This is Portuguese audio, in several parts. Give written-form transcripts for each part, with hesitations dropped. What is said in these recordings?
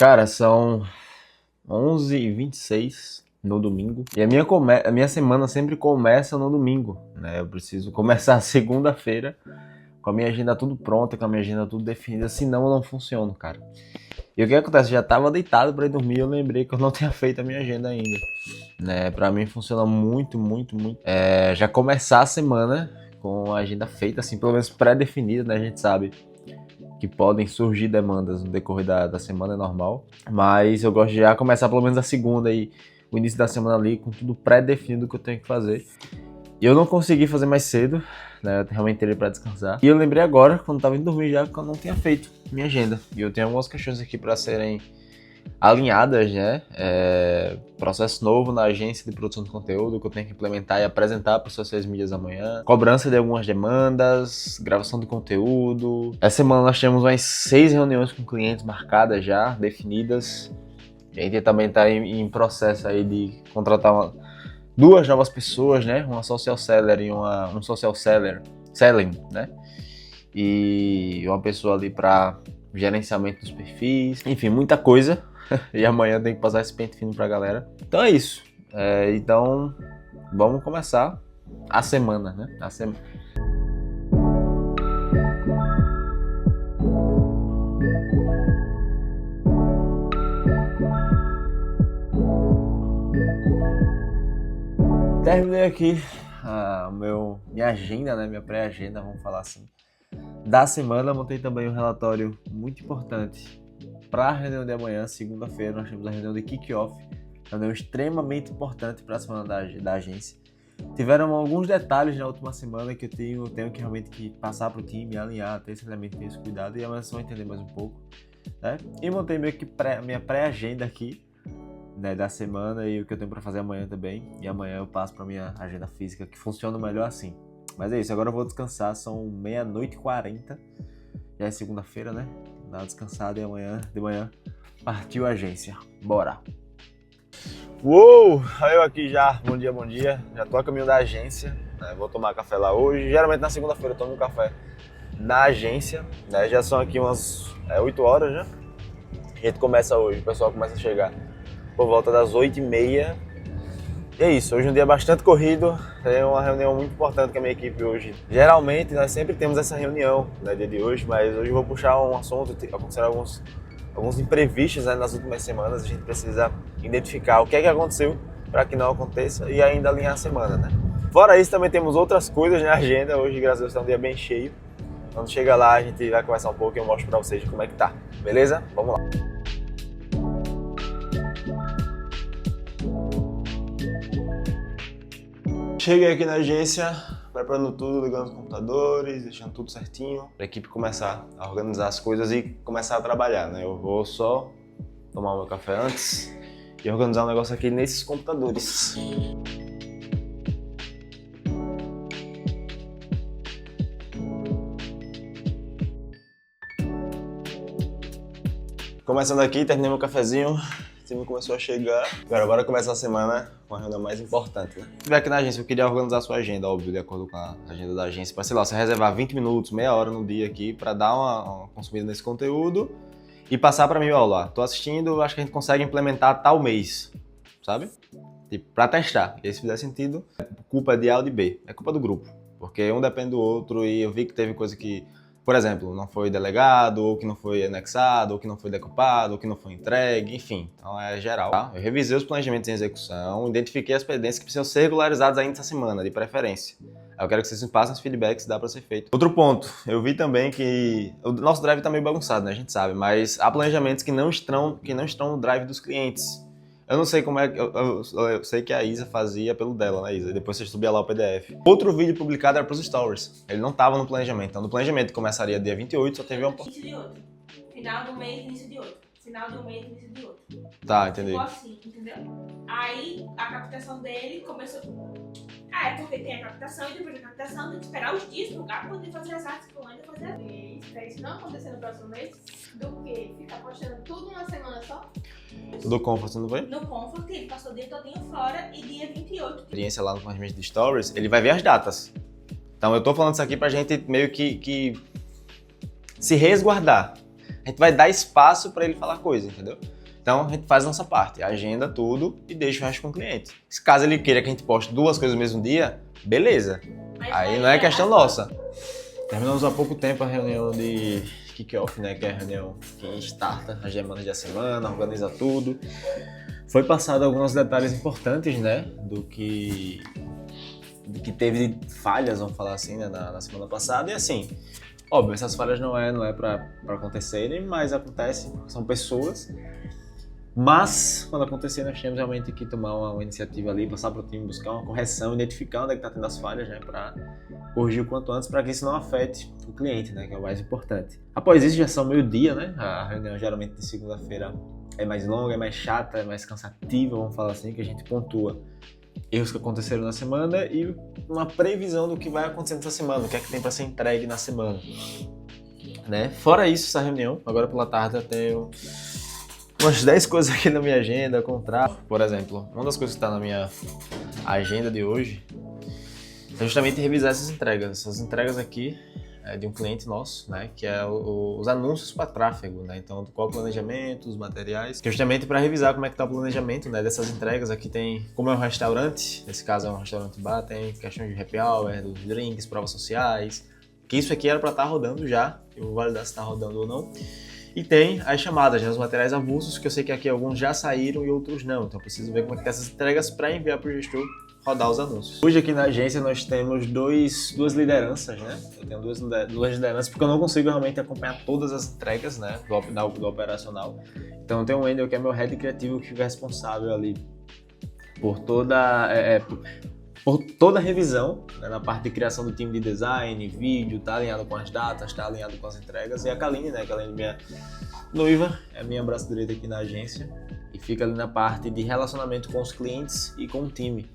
Cara, são 11h26 no domingo. E a minha semana sempre começa no domingo, né? Eu preciso começar segunda-feira com a minha agenda tudo pronta, com a minha agenda tudo definida, senão eu não funciono, cara. E o que acontece? Eu já tava deitado pra ir dormir, eu lembrei que eu não tinha feito a minha agenda ainda, né? Pra mim funciona muito. Já começar a semana com a agenda feita, assim, pelo menos pré-definida, né? A gente sabe que podem surgir demandas no decorrer da semana, é normal. Mas eu gosto de já começar pelo menos a segunda e o início da semana ali com tudo pré-definido que eu tenho que fazer. E eu não consegui fazer mais cedo, né? Eu realmente teria pra descansar. E eu lembrei agora, quando tava indo dormir já, que eu não tinha feito minha agenda. E eu tenho algumas questões aqui pra serem alinhadas, né? Processo novo na agência de produção de conteúdo que eu tenho que implementar e apresentar para os sociais mídias amanhã. Cobrança de algumas demandas, gravação de conteúdo. Essa semana nós temos umas 6 reuniões com clientes marcadas já, definidas. A gente também está em processo aí de contratar duas novas pessoas, né? Uma social seller e um social selling, né? E uma pessoa ali para gerenciamento dos perfis. Enfim, muita coisa. E amanhã tem que passar esse pente fino pra galera. Então é isso. Então, vamos começar a semana, né? Terminei aqui minha agenda, né? Minha pré-agenda, vamos falar assim, da semana. Montei também um relatório muito importante para a reunião de amanhã, segunda-feira. Nós temos a reunião de kick-off, reunião extremamente importante para a semana da agência. Tiveram alguns detalhes na última semana que eu tenho que realmente passar para o time, alinhar, ter esse elemento, ter esse cuidado, e amanhã vocês vão entender mais um pouco, né? E montei meio que minha pré-agenda aqui, né, da semana e o que eu tenho para fazer amanhã também. E amanhã eu passo para minha agenda física, que funciona melhor assim. Mas é isso, agora eu vou descansar, são 00:40, já é segunda-feira, né? Dá uma descansada e amanhã de manhã partiu a agência. Bora! Uou! Eu aqui já, bom dia. Já tô a caminho da agência, né? Vou tomar café lá hoje. Geralmente na segunda-feira eu tomo um café na agência, né? Já são aqui umas 8 horas já. A gente começa hoje, o pessoal começa a chegar por volta das 8h30. E é isso, hoje é um dia bastante corrido, tem uma reunião muito importante com a minha equipe hoje. Geralmente nós sempre temos essa reunião, né, dia de hoje, mas hoje eu vou puxar um assunto, aconteceram alguns imprevistos, né, nas últimas semanas. A gente precisa identificar o que é que aconteceu para que não aconteça e ainda alinhar a semana, né. Fora isso, também temos outras coisas na agenda. Hoje, graças a Deus, está um dia bem cheio. Quando chega lá, a gente vai conversar um pouco e eu mostro para vocês como é que tá, beleza? Vamos lá. Cheguei aqui na agência, preparando tudo, ligando os computadores, deixando tudo certinho, para a equipe começar a organizar as coisas e começar a trabalhar, né? Eu vou só tomar o meu café antes e organizar um negócio aqui nesses computadores. Começando aqui, terminei meu cafezinho. O time começou a chegar. Agora começa a semana com a reunião mais importante, né? Se estiver aqui na agência, eu queria organizar a sua agenda, óbvio, de acordo com a agenda da agência. Para, sei lá, você reservar 20 minutos, meia hora no dia aqui para dar uma consumida nesse conteúdo e passar para mim, ó, lá, tô assistindo, acho que a gente consegue implementar tal mês, sabe? Tipo, para testar. E aí, se fizer sentido, culpa de A ou de B, é culpa do grupo. Porque um depende do outro e eu vi que teve coisa que, por exemplo, não foi delegado, ou que não foi anexado, ou que não foi decupado, ou que não foi entregue, enfim. Então é geral. Tá? Eu revisei os planejamentos em execução, identifiquei as pendências que precisam ser regularizadas ainda essa semana, de preferência. Eu quero que vocês me passem os feedbacks, dá para ser feito. Outro ponto, eu vi também que o nosso drive tá meio bagunçado, né? A gente sabe, mas há planejamentos que não estão no drive dos clientes. Eu não sei como é que... Eu sei que a Isa fazia pelo dela, né, Isa? E depois você subia lá o PDF. Outro vídeo publicado era pros stories. Ele não tava no planejamento. Então, no planejamento que começaria dia 28, só teve uma... Início de outro. Final do mês, início de outro. Final do mês, início de outro. Tá, entendi. Ficou assim, entendeu? Aí, a captação dele começou... porque tem a captação e depois da captação tem que esperar os dias pro cara poder fazer as artes que eu ainda fazer. Pra isso não acontecer no próximo mês, do que ficar postando tudo numa semana só? Do Comfort, não foi? No Comfort, ele passou o dia todinho fora e dia 28. Experiência lá no planejamento de stories, ele vai ver as datas. Então eu tô falando isso aqui pra gente meio que se resguardar. A gente vai dar espaço para ele falar coisa, entendeu? Então a gente faz a nossa parte, agenda tudo e deixa o resto com o cliente. Se caso ele queira que a gente poste 2 coisas no mesmo dia, beleza. Aí não é questão nossa. Terminamos há pouco tempo a reunião de kick-off, né? Que é a reunião que starta as demandas da semana, organiza tudo. Foi passado alguns detalhes importantes, né? Do que teve falhas, vamos falar assim, né? Na semana passada. E assim, óbvio, essas falhas não é para acontecerem, mas acontecem, são pessoas. Mas, quando acontecer, nós temos realmente que tomar uma iniciativa ali, passar para o time, buscar uma correção, identificar onde é que está tendo as falhas, né, para corrigir o quanto antes, para que isso não afete o cliente, né, que é o mais importante. Após isso, já são meio-dia, né, a reunião geralmente de segunda-feira é mais longa, é mais chata, é mais cansativa, vamos falar assim, que a gente pontua erros que aconteceram na semana e uma previsão do que vai acontecer nessa semana, o que é que tem para ser entregue na semana, né. Fora isso, essa reunião, agora pela tarde eu tenho umas 10 coisas aqui na minha agenda, contrato. Por exemplo, uma das coisas que está na minha agenda de hoje é justamente revisar essas entregas. Essas entregas aqui é de um cliente nosso, né, que é os anúncios para tráfego, né, então qual o planejamento, os materiais, que é justamente para revisar como é que está o planejamento, né, dessas entregas. Aqui tem, como é um restaurante, nesse caso é um restaurante bar, tem questões de happy hour, dos drinks, provas sociais, que isso aqui era para estar rodando já, eu vou validar se está rodando ou não. E tem as chamadas, né, os materiais avulsos, que eu sei que aqui alguns já saíram e outros não. Então eu preciso ver como é que tá essas entregas para enviar para o gestor rodar os anúncios. Hoje aqui na agência nós temos duas lideranças, né? Eu tenho duas lideranças porque eu não consigo realmente acompanhar todas as entregas, né, do operacional. Então eu tenho o Wendel, que é meu head criativo, que fica responsável ali por toda a revisão, né, na parte de criação do time de design, vídeo, tá alinhado com as datas, tá alinhado com as entregas. E a Kaline, né, que ela é minha noiva, é minha braço direito aqui na agência e fica ali na parte de relacionamento com os clientes e com o time,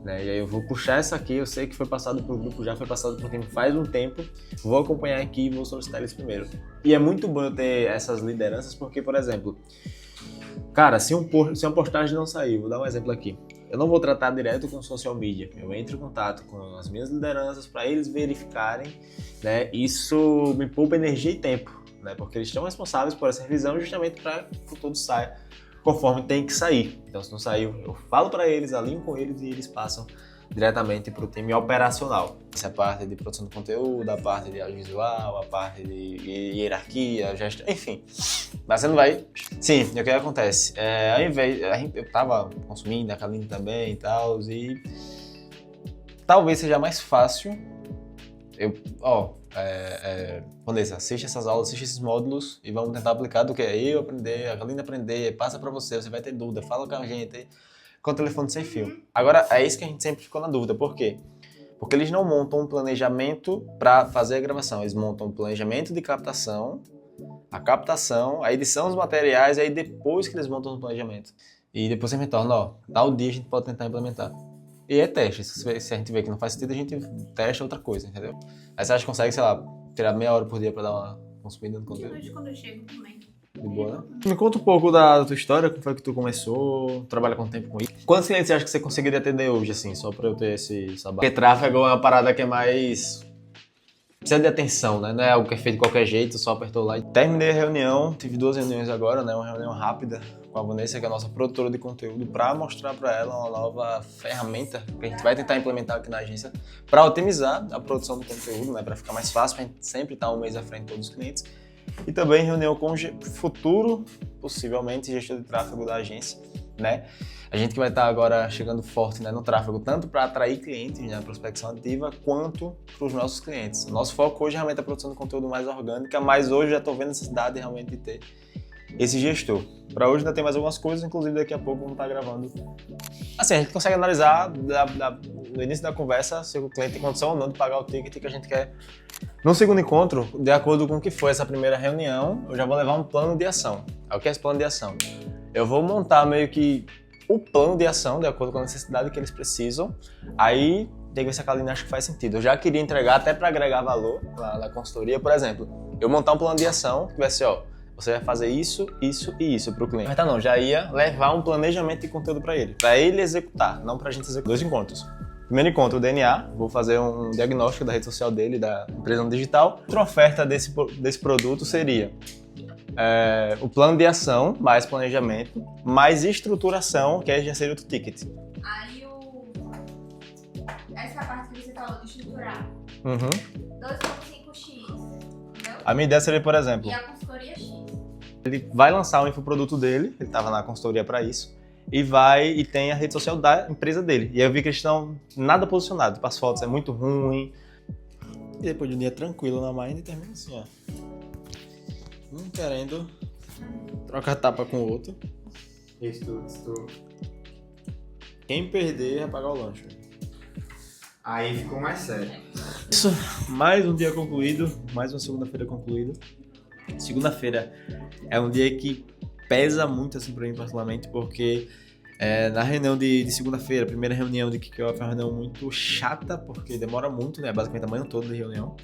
né. E aí eu vou puxar essa aqui, eu sei que foi passado pro grupo, já foi passado pro time faz um tempo, vou acompanhar aqui e vou solicitar eles primeiro. E é muito bom eu ter essas lideranças porque, por exemplo, cara, se uma postagem não saiu, vou dar um exemplo aqui. Eu não vou tratar direto com social media, eu entro em contato com as minhas lideranças para eles verificarem, né? Isso me poupa energia e tempo, né? Porque eles estão responsáveis por essa revisão justamente para que tudo saia conforme tem que sair. Então, se não saiu, eu falo para eles, alinho com eles e eles passam diretamente para o time operacional. Essa é a parte de produção de conteúdo, a parte de audiovisual, a parte de hierarquia, gestão, enfim. Mas você não vai... Sim, o que acontece? Ao invés... Eu tava consumindo a Kaline também e tal, e talvez seja mais fácil Vanessa, assiste essas aulas, assiste esses módulos e vamos tentar aplicar do que é eu aprender, a Kaline aprender, passa para você vai ter dúvida, fala com a gente, com o telefone sem fio. Agora, é isso que a gente sempre ficou na dúvida. Por quê? Porque eles não montam um planejamento para fazer a gravação. Eles montam um planejamento de captação, a captação, a edição dos materiais, e aí depois que eles montam o planejamento. E depois você retorna, tal dia a gente pode tentar implementar. E é teste. Se a gente vê que não faz sentido, a gente testa outra coisa, entendeu? Aí você acha que consegue, sei lá, tirar meia hora por dia para dar uma consumida no conteúdo? De quando eu chego também. De boa, né? Me conta um pouco da tua história, como foi que tu começou, trabalha quanto tempo com isso? Quantos clientes você acha que você conseguiria atender hoje, assim, só pra eu ter esse sabor? Porque tráfego é uma parada que é mais... precisa de atenção, né? Não é algo que é feito de qualquer jeito, só apertou lá. Terminei a reunião, tive 2 reuniões agora, né? Uma reunião rápida com a Vanessa, que é a nossa produtora de conteúdo, pra mostrar pra ela uma nova ferramenta que a gente vai tentar implementar aqui na agência pra otimizar a produção do conteúdo, né? Pra ficar mais fácil, pra gente sempre estar um mês à frente de todos os clientes. E também reunião com o futuro, possivelmente, gestor de tráfego da agência, né? A gente que vai estar agora chegando forte, né, no tráfego, tanto para atrair clientes, né, prospecção ativa, quanto para os nossos clientes. O nosso foco hoje é realmente a produção de conteúdo mais orgânica, mas hoje já estou vendo a necessidade realmente de ter esse gestor. Para hoje ainda tem mais algumas coisas, inclusive daqui a pouco vamos estar gravando. Assim, a gente consegue analisar no início da conversa se o cliente tem condição ou não de pagar o ticket que a gente quer. No segundo encontro, de acordo com o que foi essa primeira reunião, eu já vou levar um plano de ação. O que é esse plano de ação? Eu vou montar meio que o plano de ação, de acordo com a necessidade que eles precisam. Aí, tem que ver se a Kaline acha que faz sentido. Eu já queria entregar até para agregar valor na consultoria. Por exemplo, eu montar um plano de ação que vai ser, você vai fazer isso, isso e isso para o cliente. Mas tá, não, já ia levar um planejamento de conteúdo para ele executar, não para a gente executar. 2 encontros. Primeiro encontro, o DNA, vou fazer um diagnóstico da rede social dele, da empresa digital. Outra oferta desse produto seria o plano de ação, mais planejamento, mais estruturação, que aí já seria outro ticket. Aí essa parte que você falou de estruturar. Uhum. 2.5x, entendeu? A minha ideia seria, por exemplo, E a consultoria X. ele vai lançar o infoproduto dele, ele estava na consultoria para isso, e tem a rede social da empresa dele. E aí eu vi que eles estão nada posicionados, as fotos é muito ruim. E depois de um dia tranquilo na Mind, termina assim, ó. Um querendo trocar tapa com o outro. Isso. Quem perder vai pagar o lanche. Aí ficou mais sério. Isso, mais um dia concluído, mais uma segunda-feira concluída. Segunda-feira é um dia que pesa muito assim pra mim particularmente, porque na reunião de segunda-feira, primeira reunião de kickoff é uma reunião muito chata, porque demora muito, né? Basicamente a manhã toda de reunião.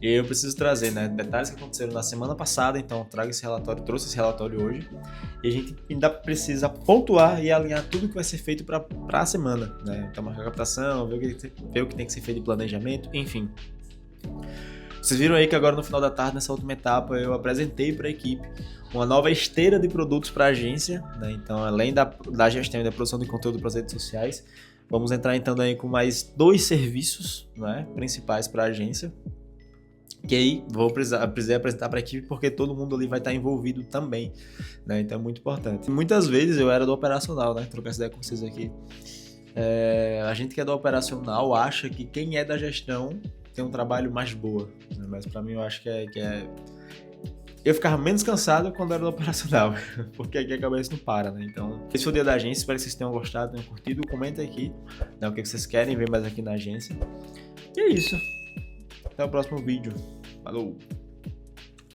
E eu preciso trazer, né, detalhes que aconteceram na semana passada, então trago esse relatório, trouxe esse relatório hoje. E a gente ainda precisa pontuar e alinhar tudo que vai ser feito para a semana, né? Então marcar a captação, ver o que tem que ser feito de planejamento, enfim. Vocês viram aí que agora no final da tarde, nessa última etapa, eu apresentei para a equipe uma nova esteira de produtos para a agência, né? Então, além da gestão e da produção de conteúdo para as redes sociais, vamos entrar então aí com mais 2 serviços, né, principais para a agência. Que aí vou precisar apresentar para a equipe porque todo mundo ali vai estar envolvido também, né? Então é muito importante. Muitas vezes eu era do operacional, né? Trocar essa ideia com vocês aqui. A gente que é do operacional acha que quem é da gestão tem um trabalho mais boa, né? Mas para mim eu acho que eu ficava menos cansado quando era do operacional, porque aqui a cabeça não para, né? Então, esse foi o dia da agência, espero que vocês tenham gostado, tenham curtido. Comenta aqui, né, o que vocês querem ver mais aqui na agência. E é isso. Até o próximo vídeo. Falou!